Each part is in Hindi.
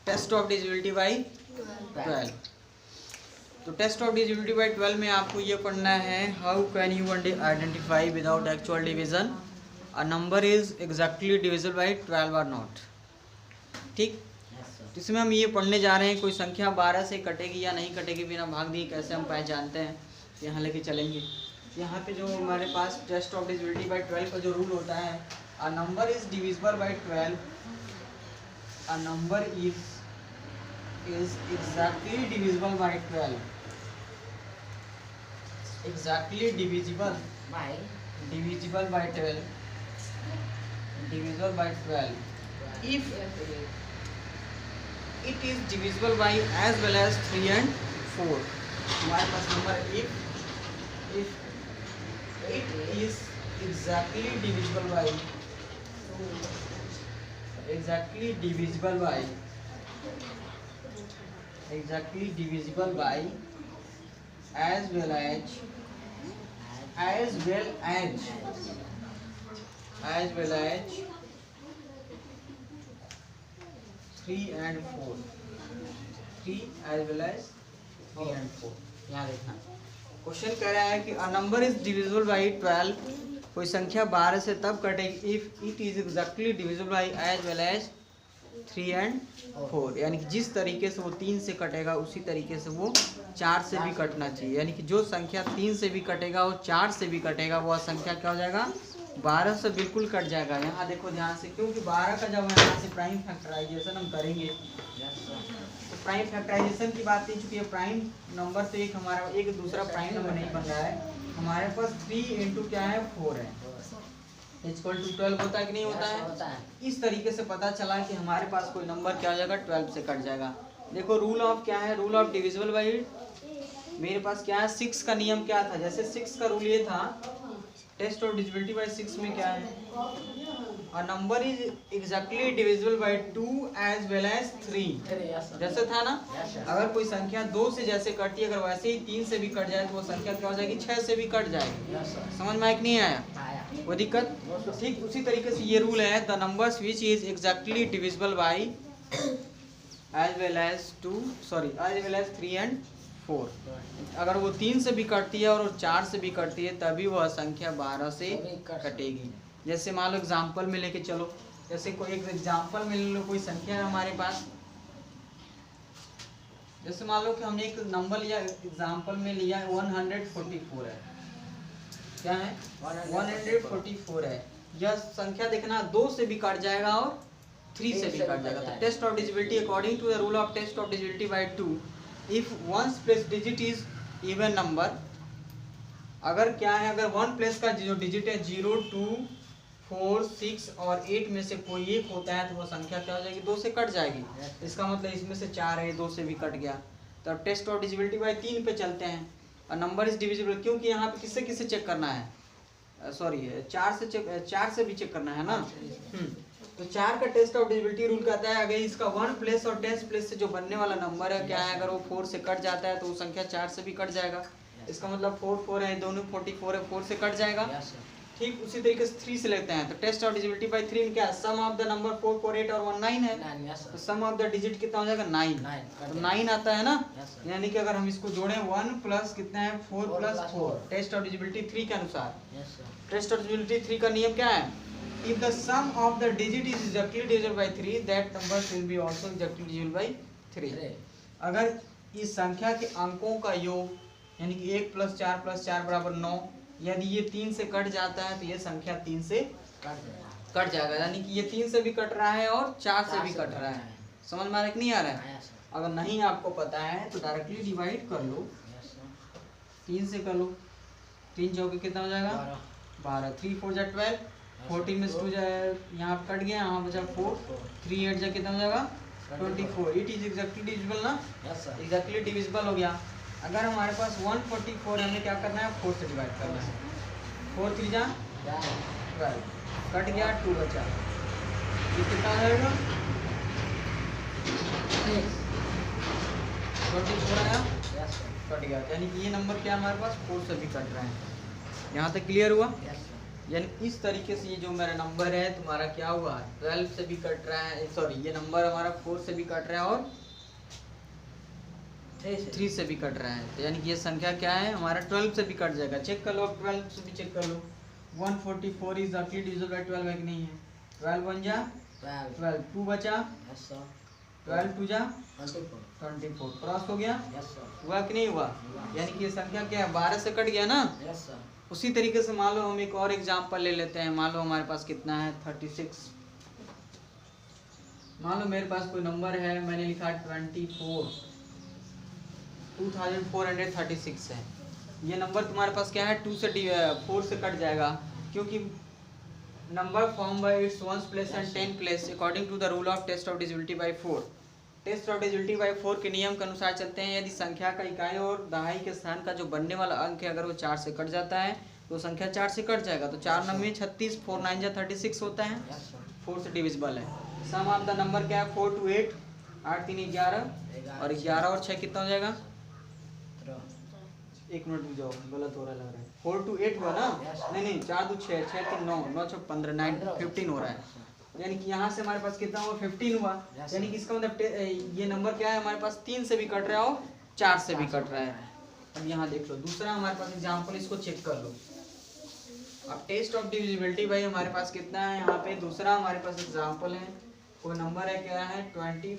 Test of divisibility by 12। तो टेस्ट ऑफ डिविजिबिलिटी बाई 12 में आपको ये पढ़ना है, how can you identify without actual division a number is exactly divisible by 12 और नॉट। ठीक, तो इसमें हम ये पढ़ने जा रहे हैं कोई संख्या 12 से कटेगी या नहीं कटेगी बिना भाग दिए कैसे हम पहचानते हैं, यहाँ लेके चलेंगे। यहाँ पे जो हमारे पास टेस्ट ऑफ डिविजिबिलिटी बाई 12 का जो रूल होता है, a number is divisible by 12, a number is exactly divisible by 12, exactly divisible by 12, divisible by 12 if it is divisible by as well as 3 and 4। हमारे पास number if it is exactly divisible by as well as 3 and 4, यहाँ देखना क्वेश्चन कह रहा है कि a number is divisible by 12, कोई संख्या 12 से तब कटेगी if it is exactly divisible by as well as 3 and 4, यानी कि जिस तरीके से वो 3 से कटेगा उसी तरीके से वो 4 से भी कटना चाहिए। यानी कि जो संख्या 3 से भी कटेगा और 4 से भी कटेगा वह संख्या क्या हो जाएगा, 12 से बिल्कुल कट जाएगा। यहाँ देखो ध्यान से, क्योंकि 12 का जब यहाँ से प्राइम फैक्टराइजेशन हम करेंगे तो प्राइम फैक्टराइजेशन की बात नहीं, चूँकि प्राइम नंबर से एक हमारा एक दूसरा प्राइम नंबर नहीं बन रहा है, हमारे पास 3 इंटू क्या है 4 है, इक्वल टू 12 होता है कि नहीं होता है। इस तरीके से पता चला कि हमारे पास कोई नंबर क्या हो जाएगा 12 से कट जाएगा। देखो रूल ऑफ क्या है, रूल ऑफ डिविजिबल बाई, मेरे पास क्या है 6 का नियम क्या था, जैसे 6 का रूल ये था, टेस्ट ऑफ डिविजिबिलिटी बाई 6 में क्या है, a number is exactly divisible by 2 as well as 3, जैसे था ना। अगर कोई संख्या 2 से जैसे कटती है, अगर वैसे ही 3 से भी कट जाए तो वो संख्या क्या हो जाएगी 6 से भी कट जाएगी। समझ में आया कि नहीं आया वो दिक्कत। ठीक उसी तरीके से ये रूल है, the numbers which is exactly divisible by as well as 3 and 4, अगर वो 3 से भी कटती है और 4 से भी कटती है तभी वह संख्या 12 से कटेगी। जैसे मान लो एग्जाम्पल में लेके चलो, जैसे कोई एक एग्जाम्पल में ले लो, कोई संख्या है हमारे पास, जैसे मान लो कि हमने एक नंबर लिया, एग्जाम्पल में लिया 144 है, क्या है 144 है। यह संख्या देखना 2 से भी कट जाएगा और 3 से भी कट जाएगा। तो test of divisibility according to the rule of test of divisibility by 2, if ones place digit is even number, अगर क्या है, अगर 1 प्लेस का जो डिजिट है 0, 2, 4, 6 और 8 में से कोई एक होता है तो वो संख्या क्या हो जाएगी 2 से कट जाएगी। इसका मतलब इसमें से 4 है, 2 से भी कट गया। तो अब टेस्ट ऑफ डिविजिबिलिटी बाय 3 पे चलते हैं। और नंबर इज डिविजिबल, क्योंकि यहाँ पे किससे किससे चेक करना है, सॉरी 4 से भी चेक करना है ना। तो 4 का टेस्ट ऑफ डिविजिबिलिटी रूल कहता है, अगर इसका 1 प्लेस और 10 प्लेस से जो बनने वाला नंबर है क्या है, अगर वो 4 से कट जाता है तो वो संख्या 4 से भी कट जाएगा। इसका मतलब 4 4 है, दोनों 44 है, 4 से कट जाएगा। ठीक उसी तरीके से 3 से लेते हैं, तो टेस्ट ऑफ डिविजिबिलिटी बाय 3 में क्या है, सम ऑफ द नंबर 4 4 8 और 1 9 है, तो सम ऑफ द डिजिट कितना हो जाएगा 9, तो 9 आता है ना। यानी कि अगर हम इसको जोड़ें 1 प्लस कितना है 4 प्लस 4, टेस्ट ऑफ डिविजिबिलिटी 3 के अनुसार। टेस्ट ऑफ डिविजिबिलिटी 3 का नियम क्या है, if the sum of the digit is exactly divisible by 3, that number will be also exactly divisible by 3। अगर इस संख्या के अंकों का योग यानी कि 1 + 4 + 4 = 9, यदि ये 3 से कट जाता है तो ये संख्या 3 से कट जाएगा। यानी कि ये 3 से भी कट रहा है और 4 से भी कट रहा है। समझ में आ रहा है कि नहीं आ रहा है। अगर नहीं आपको पता है तो डायरेक्टली डिवाइड कर लो, 3 से कर लो, 3 चौके कितना हो जाएगा 12, 3 4 जा 12, 14 में से 2 जाए यहाँ कट गया, यहाँ बचा 4, 3 8 जा कितना हो जाएगा 24। इट इज एग्जैक्टली डिविजिबल ना, एग्जैक्टली डिविजिबल हो गया। अगर हमारे पास 144 हमें क्या करना है 4 से डिवाइड करना है, 4 3 जा 12, कट गया 2 बचा, ये कितना हो जाएगा 24 आया, कट गया। यानी कि ये नंबर क्या हमारे पास 4 से भी कट रहा है। यहाँ तक क्लियर हुआ। यानी इस तरीके से ये जो मेरा नंबर है तुम्हारा क्या हुआ, 12 से भी कट रहा है, सॉरी ये नंबर हमारा 4 से भी कट रहा है और 3 से भी कट रहा है। तो यानी कि ये संख्या क्या है हमारा 12 से भी कट जाएगा। चेक कर लो, 12 से भी चेक कर लो। 144 इज एक्चुअली डिविजिबल बाय 12 है कि नहीं है? 12 1 जा 12, 2 बचा 12 2 जा 24, क्रॉस हो गया, हुआ कि नहीं हुआ? यानी कि ये संख्या क्या है 12 से कट गया ना। उसी तरीके से मान लो हम एक और एग्जांपल ले लेते हैं। मान लो हमारे पास कितना है 36। मान लो मेरे पास कोई नंबर है, मैंने लिखा 2436 है। ये नंबर तुम्हारे पास क्या है 2 से 4 से कट जाएगा, क्योंकि number form by its ones place and 10 place according to the rule of test of divisibility by 4। Test of divisibility by 4 के नियम के अनुसार चलते हैं। यदि संख्या का इकाई और दहाई के स्थान का जो बनने वाला अंक है अगर वो 4 से कट जाता है तो संख्या 4 से कट जाएगा। तो 4 9 36, 4 9 जा 36 होता है, 4 से डिविजिबल है। सम ऑफ द नंबर क्या है 4 2 8, 8 3 11 और 11 और 6 कितना हो जाएगा? एक मिनट रुक जाओ, गलत हो रहा लग रहा है। 4 2 8 हुआ ना? नहीं 4 2 6, 6 3 9, 9 6 15, 9 15 हो रहा है। यानी कि यहाँ से हमारे पास कितना हुआ 15 हुआ। यानी कि इसका मतलब ये नंबर क्या है हमारे पास 3 से भी कट रहा है और 4 से भी कट रहा है। अब यहाँ देख लो दूसरा हमारे पास एग्जाम्पल, इसको चेक कर लो। अब टेस्ट ऑफ डिविजिबिलिटी भाई हमारे पास कितना है, यहाँ पे दूसरा हमारे पास एग्जाम्पल है। कोई नंबर है क्या है 24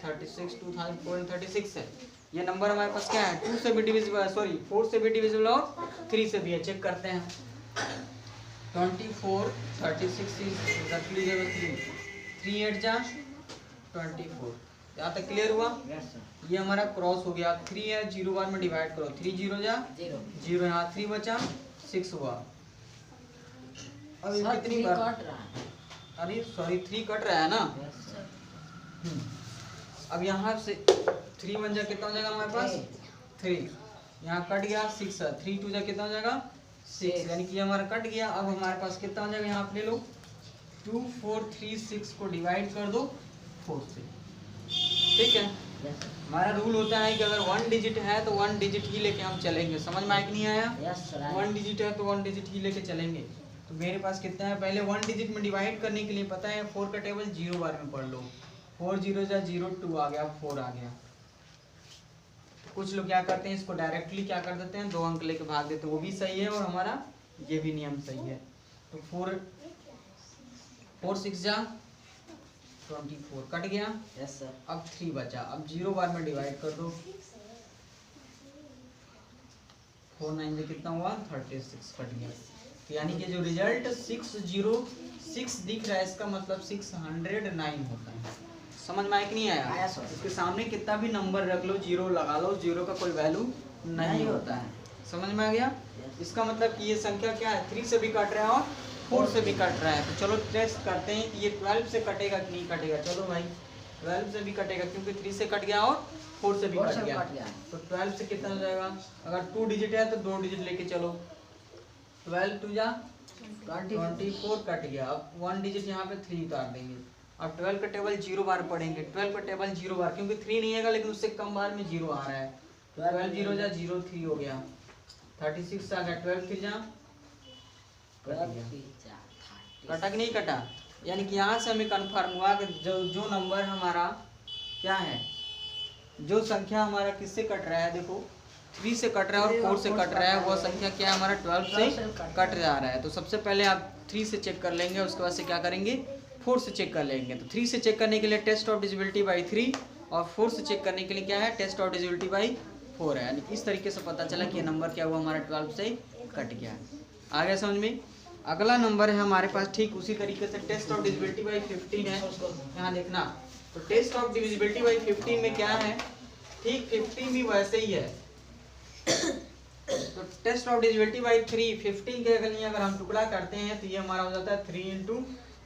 36 2436 है। ये नंबर हमारे पास क्या है 2 से भी डिविजिबल, सॉरी 4 से भी डिविजिबल और 3 से भी है। चेक करते हैं 24 36 इज एक्चुअली 3 8 जा 24। यहाँ तक क्लियर हुआ? ये हमारा क्रॉस हो गया। 3 है 0 बार में डिवाइड करो, 3 0 जा 0, यहाँ 3 बचा 6 हुआ। अब कितनी बार कट रहा है? अरे सॉरी 3 कट रहा है ना। अब यहाँ से 3 1 जा कितना हो जाएगा हमारे पास 3, यहाँ कट गया 6, 3 2 जा कितना हो जाएगा 6, यानी कि हमारा कट गया। अब हमारे पास कितना हो जाएगा, यहाँ पे ले लो 2 4 3 6 को डिवाइड कर दो 4 से। ठीक है, हमारा रूल होता है कि अगर 1 डिजिट है तो 1 डिजिट ही लेके हम चलेंगे। समझ में आया कि नहीं आया? 1 डिजिट है तो 1 डिजिट ही लेके चलेंगे। तो मेरे पास कितना है, पहले 1 डिजिट में डिवाइड करने के लिए पता है 4 का टेबल 0 बार में पढ़ लो। 4 0 जा 0, 2 आ गया, 4 आ गया। कुछ लोग क्या करते हैं इसको डायरेक्टली क्या कर देते हैं 2 अंक लेके भाग देते हैं, वो भी सही है और हमारा ये भी नियम सही है। तो 4 6 जा 24 कट गया। Yes sir. अब 3 बचा, अब 0 बार में डिवाइड कर दो। 4 9 में कितना हुआ 36 कट गया। तो यानी कि जो रिजल्ट 606 दिख रहा है इसका मतलब 609 होता है। समझ में आया कि नहीं आया? इसके सामने कितना भी नंबर रख लो, 0 लगा लो, 0 का कोई वैल्यू नहीं होता है। समझ में आ गया? इसका मतलब कि ये संख्या क्या है 3 से भी कट रहा है और 4 से भी कट रहा है। तो चलो टेस्ट करते हैं कि ये 12 से कटेगा कि नहीं कटेगा। चलो भाई 12 से भी कटेगा क्योंकि 3 से कट गया और 4 से भी कट गया। तो 12 से कितना हो जाएगा, अगर 2 डिजिट है तो 2 डिजिट लेके चलो। 12 2 जा 24 कट गया। अब 1 डिजिट यहाँ पे 3 उतार देंगे। अब 12 का टेबल 0 बार पढ़ेंगे। 12 का टेबल 0 बार, क्योंकि 3 नहीं आएगा लेकिन उससे कम बार में 0 आ रहा है। 12 0 जा 0 3 हो गया। 36 आ गया। 12 3 जा कटा कि नहीं कटा? यानी कि यहाँ से हमें कन्फर्म हुआ कि जो नंबर हमारा क्या है, जो संख्या हमारा किससे कट रहा है, देखो 3 से कट रहा है और 4 से कट रहा है, वह संख्या क्या है हमारा 12 से कट जा रहा है। तो सबसे पहले आप 3 से चेक कर लेंगे, उसके बाद से क्या करेंगे 4 से चेक कर लेंगे। तो 3 से चेक करने के लिए टेस्ट ऑफ डिविजिबिलिटी बाई 3 और 4 से चेक करने के लिए क्या है टेस्ट ऑफ डिविजिबिलिटी बाई 4 है। यानी इस तरीके से पता चला कि ये नंबर क्या हुआ हमारा 12 से कट गया। आ गया समझ में? अगला नंबर है हमारे पास ठीक उसी तरीके से टेस्ट ऑफ डिविजिबिलिटी बाई 15 है। यहाँ देखना, तो टेस्ट ऑफ डिविजिबिलिटी बाई 15 में क्या है, ठीक 15 भी वैसे ही है। तो टेस्ट ऑफ डिविजिबिलिटी बाई 3 15 के अगर हम टुकड़ा करते हैं तो ये हमारा हो जाता है 3 ×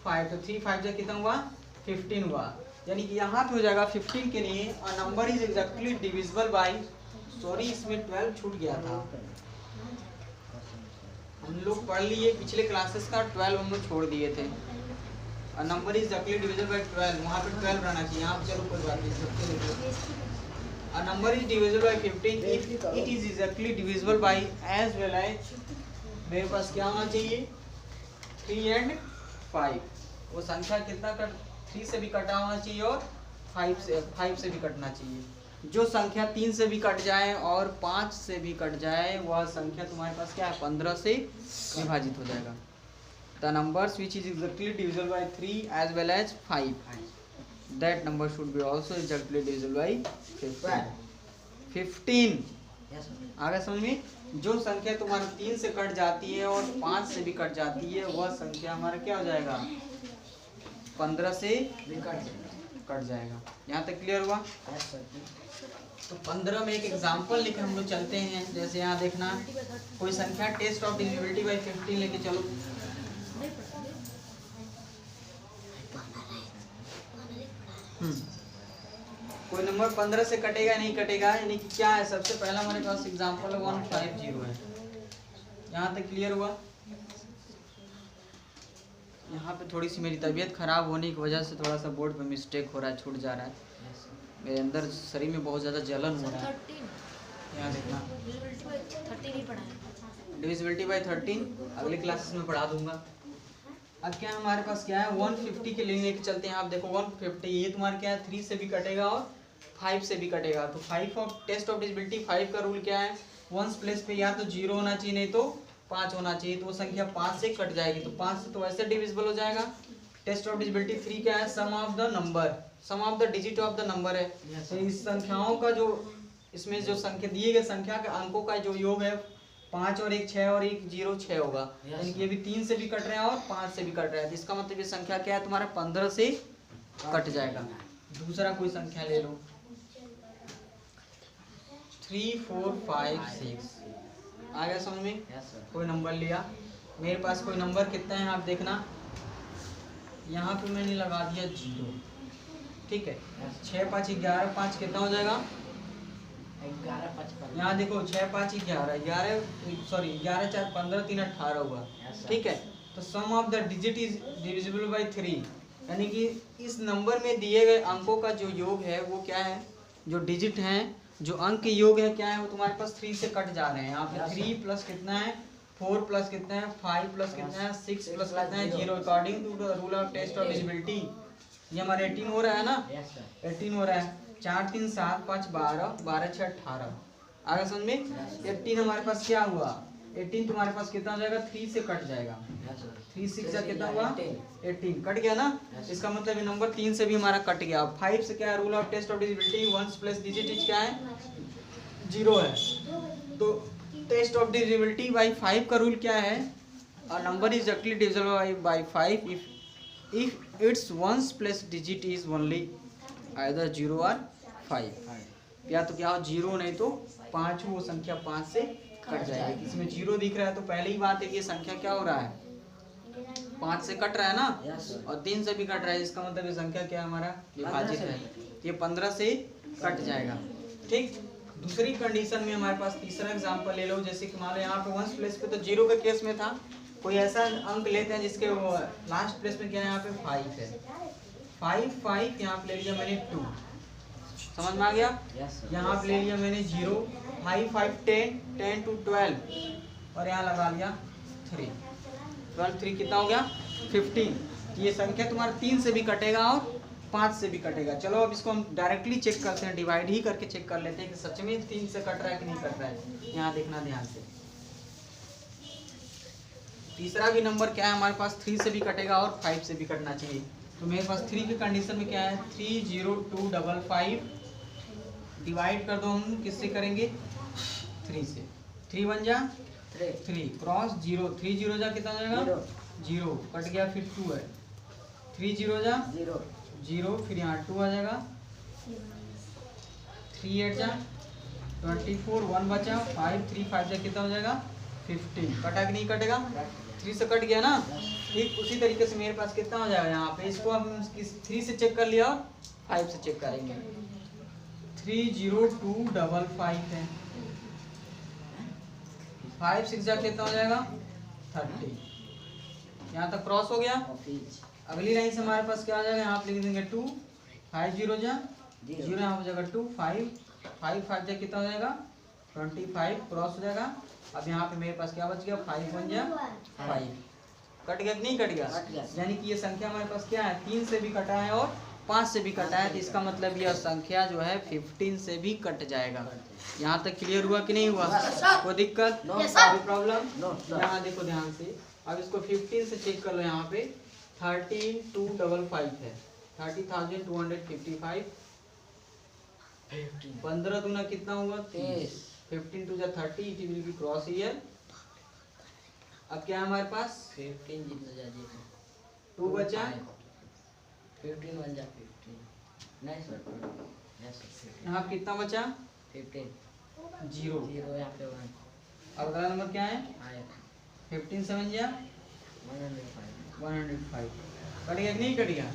5। तो 3 5 जा कितना हुआ 15 हुआ। यानी कि यहाँ पे हो जाएगा 15 के लिए अ number is exactly divisible by, sorry इसमें 12 छूट गया था, हम लोग पढ़ लिए पिछले क्लासेस का 12 हम लोग छोड़ दिए थे। अ number is exactly divisible by 12, वहाँ पे 12 रहना चाहिए। यहाँ चलो कोई बात नहीं। A number is divisible by 15 if it is exactly divisible by as well as, मेरे पास क्या होना चाहिए 3 एंड 5, वो संख्या कितना कट 3 से भी कटा होना चाहिए और 5 से भी कटना चाहिए। जो संख्या 3 से भी कट जाए और 5 से भी कट जाए वह संख्या तुम्हारे पास क्या है 15 से विभाजित हो जाएगा। The numbers which is exactly divisible by 3 as well as 5, that number should be also exactly divisible by 15। आगे समझ में, जो संख्या तुम्हारा 3 से कट जाती है और 5 से भी कट जाती है वह संख्या हमारा क्या हो जाएगा 15 से कट जाएगा। यहाँ तक क्लियर हुआ? तो 15 में एक एग्जांपल लेकर हम लोग चलते हैं। जैसे यहाँ देखना, कोई संख्या टेस्ट ऑफ डिविजिबिलिटी बाय 15 लेके चलो। कोई नंबर 15 से कटेगा नहीं कटेगा, यानी कि क्या है, सबसे पहला हमारे पास एग्जांपल 150 है। यहाँ तक क्लियर हुआ? यहाँ पे थोड़ी सी मेरी तबीयत खराब होने की वजह से थोड़ा सा बोर्ड पे मिस्टेक हो रहा है, छूट जा रहा है। मेरे अंदर शरीर में बहुत ज़्यादा जलन हो रहा है। यहाँ देखना, डिविजिबिलिटी बाय 13 अगले क्लासेस में पढ़ा दूंगा। अब क्या हमारे पास क्या है 150 के लिए लेके चलते हैं। आप देखो 150 ये तुम्हारा क्या है 3 से भी कटेगा और 5 से भी कटेगा। तो 5 ऑफ टेस्ट ऑफ डिविजिबिलिटी 5 का रूल क्या है, वंस प्लेस पे या तो 0 होना चाहिए नहीं तो 5 होना चाहिए। तो वो संख्या 5 से कट जाएगी, तो 5 से तो वैसे डिविजिबल हो जाएगा। टेस्ट ऑफ डिविजिबिलिटी 3 क्या है, sum of the number, sum of the digit of the number है। तो इस संख्याओं का जो इसमें जो संख्या दिए गए संख्या के अंकों का जो योग है 5 और 1 6 और 1 0 6 होगा। यानी कि ये भी 3 से भी कट रहे हैं और 5 से भी कट रहे हैं। इसका मतलब ये संख्या क्या है तुम्हारा 15 से कट जाएगा। दूसरा कोई संख्या ले लो 3 4 5 6, आ गया समझ में? कोई नंबर लिया, मेरे पास कोई नंबर कितना है आप देखना, यहाँ पे मैंने लगा दिया 0, ठीक है। 6 5 11 5 कितना हो जाएगा 11 यहाँ देखो 6 5 11 सॉरी 11 4 15 3 18 हुआ, ठीक है। तो sum of the digit is divisible by 3, यानी कि इस नंबर में दिए गए अंकों का जो योग है वो क्या है, जो डिजिट हैं जो अंक के योग है क्या है वो तुम्हारे पास 3 से कट जा रहे हैं। यहाँ पे 3 प्लस कितना है 4 प्लस कितना है 5 प्लस कितना है 6 प्लस कितना है 0, according to the rule of test of divisibility. ये हमारे 18 हो रहा है ना, 18 हो रहा है। 4 3 7 5 12 12 6 18, आगे समझ में? 18 हमारे पास क्या हुआ 18 तुम्हारे पास कितना हो जाएगा 3 से कट जाएगा। 3 6 जा कितना हुआ 18, कट गया ना। इसका मतलब ये नंबर 3 से भी हमारा कट गया। 5 से क्या है rule of test of divisibility, ones plus digit is क्या है 0 है। तो टेस्ट ऑफ डिविजिबिलिटी बाय 5 का रूल क्या है, a number is actually divisible by 5 if it's once plus digit is only either 0 और 5, या तो क्या हो 0 नहीं तो 5 हो, वो संख्या 5 से कट जाएगी। इसमें 0 दिख रहा है तो पहले ही बात है कि ये संख्या क्या हो रहा है 5 से कट रहा है ना, और 3 से भी कट रहा है, इसका मतलब ये संख्या क्या हमारा विभाजित है, ये 15 से कट जाएगा, ठीक। दूसरी कंडीशन में हमारे पास तीसरा एग्जांपल ले लो। जैसे कि मान लो यहाँ पे वंस प्लेस पे तो 0 के केस में था, कोई ऐसा अंक लेते हैं जिसके वो लास्ट प्लेस में क्या है यहाँ पे 5 है, 5 यहाँ पे ले लिया मैंने 2, समझ में आ गया। यहाँ पे ले लिया मैंने 0 5 5 10 10 to 12 और यहाँ लगा लिया 3 12 3 कितना हो गया 15। ये संख्या तुम्हारा 3 से भी कटेगा और 5 से भी कटेगा। चलो अब इसको हम डायरेक्टली चेक करते हैं, डिवाइड ही करके चेक कर लेते हैं कि सच में 3 से कट रहा है कि नहीं कट रहा है। यहाँ देखना ध्यान से, तीसरा भी नंबर क्या है हमारे पास 3 से भी कटेगा और 5 से भी कटना चाहिए। तो मेरे पास 3 की कंडीशन में क्या है 3 0 2 5 5, डिवाइड कर दो हम किससे करेंगे 3 से, 3 1 जा 3 क्रॉस 0 3 0 जा कितना हो जाएगा 0, कट गया फिर 2 है 3 0 जा 0, फिर यहाँ 2 आ जाएगा 3 8 जा 24 1 बचा 5 3 5 जा कितना हो जाएगा 15, कटा कि नहीं कटेगा 3 से कट गया ना। ठीक उसी तरीके से मेरे पास कितना हो जाएगा यहाँ पे, इसको हम 3 से चेक कर लिया और 5 से चेक करेंगे। 3 0 2 5 5 है, 5 6 जा कितना हो जाएगा 30, यहाँ तक क्रॉस हो गया। अगली लाइन से हमारे पास क्या आ जाएगा, यहाँ पे लिख देंगे 2 5 0 जा 0, यहाँ हो जाएगा 2 5 5 जा कितना हो जाएगा 25, क्रॉस हो जाएगा। अब यहाँ पे मेरे पास क्या बच गया 5 1 जा 5, कट गया कि नहीं कट गया? यानी कि ये संख्या हमारे पास क्या है, 3 से भी कटा है और 5 से भी कटा है, तो इसका मतलब यह संख्या जो है 15 से भी कट जाएगा। यहाँ तक क्लियर हुआ कि नहीं हुआ? कोई दिक्कत, कोई प्रॉब्लम? यहाँ देखो ध्यान से, अब इसको 15 से चेक कर लो। यहाँ पे 13255 है, 30,255। 15 दूना कितना हुआ? 30। 15 to 30, it will be cross year. अब क्या है हमारे पास? 15 जितना जाए 2 बचा, 15 बन जा 15 नहीं सर, यहाँ कितना बचा? 15 0 यहाँ पे 1 अब अगला नंबर क्या है? आया 15 से बन गया 105। कट गया कि नहीं कट गया?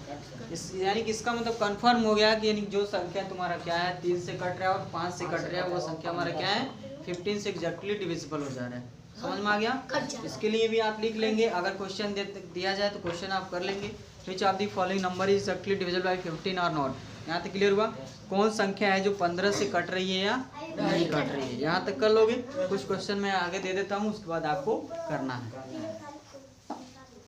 यानी कि इसका मतलब कंफर्म हो गया कि यानी जो संख्या तुम्हारा क्या है 3 से कट रहा है और 5 से कट रहा है, वो संख्या हमारा क्या है 15 से एग्जैक्टली डिविजिबल हो जा रहा है। समझ में आ गया? इसके लिए भी आप लिख लेंगे, अगर क्वेश्चन दिया जाए तो क्वेश्चन आप कर लेंगे। Which of the following number is exactly divisible by 15 और नॉट। यहाँ तक क्लियर हुआ? कौन संख्या है जो 15 से कट रही है या नहीं कट रही है, यहाँ तक कर लोगे। कुछ क्वेश्चन मैं आगे दे देता हूँ, उसके बाद आपको करना है।